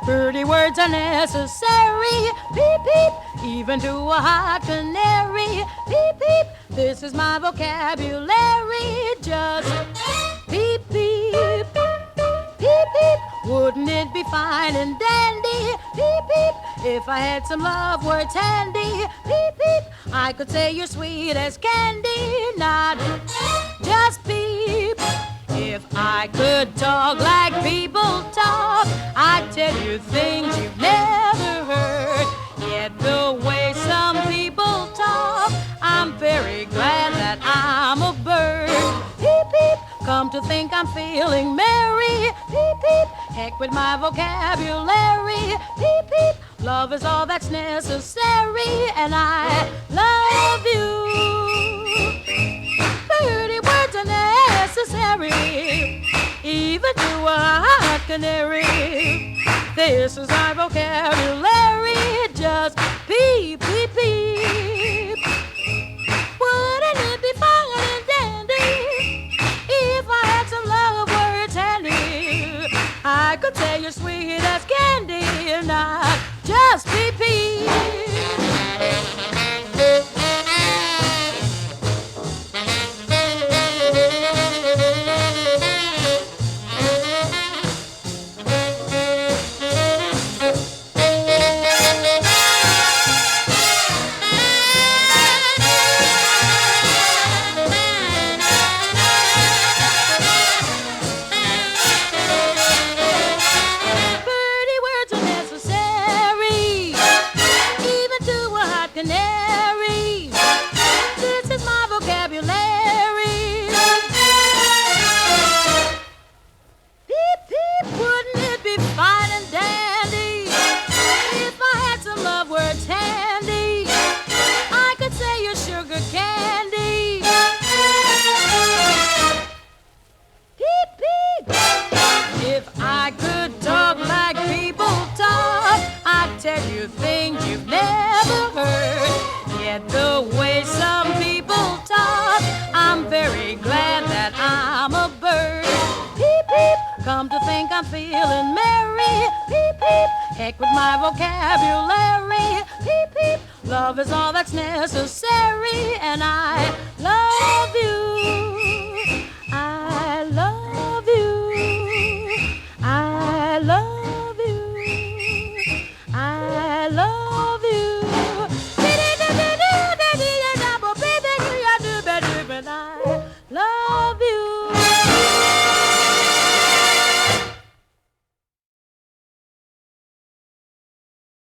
Pretty words are necessary. Peep, peep, even to a hot canary. Peep, peep, this is my vocabulary. Just peep, peep, peep, peep. Wouldn't it be fine and dandy? Peep, peep, if I had some love words handy. Peep, peep, I could say you're sweet as candy. Not just peep. If I could talk like people talk, I'd tell you things you've never heard. Yet the way some people talk, I'm very glad that I'm a bird. Peep, peep, come to think I'm feeling merry. Peep, peep, heck with my vocabulary. Peep, peep, love is all that's necessary, and I love you. Pretty words are necessary, even to a hot canary. This is my vocabulary. Just peep, peep, peep. Wouldn't it be fine and dandy if I had some love words handy? I could say you're sweet as candy, and not just peep, peep. Canary. This is my vocabulary. Peep, peep, wouldn't it be fine and dandy if I had some love words handy? I could say you're sugar candy. Peep, peep, if I could talk like people talk, I'd tell you things you've never heard. Yet the way some people talk, I'm very glad that I'm a bird. Peep, peep, come to think I'm feeling merry. Peep, peep, heck with my vocabulary. Peep, peep, love is all that's necessary, and I love you. I love you. I love you. I love you. I love you.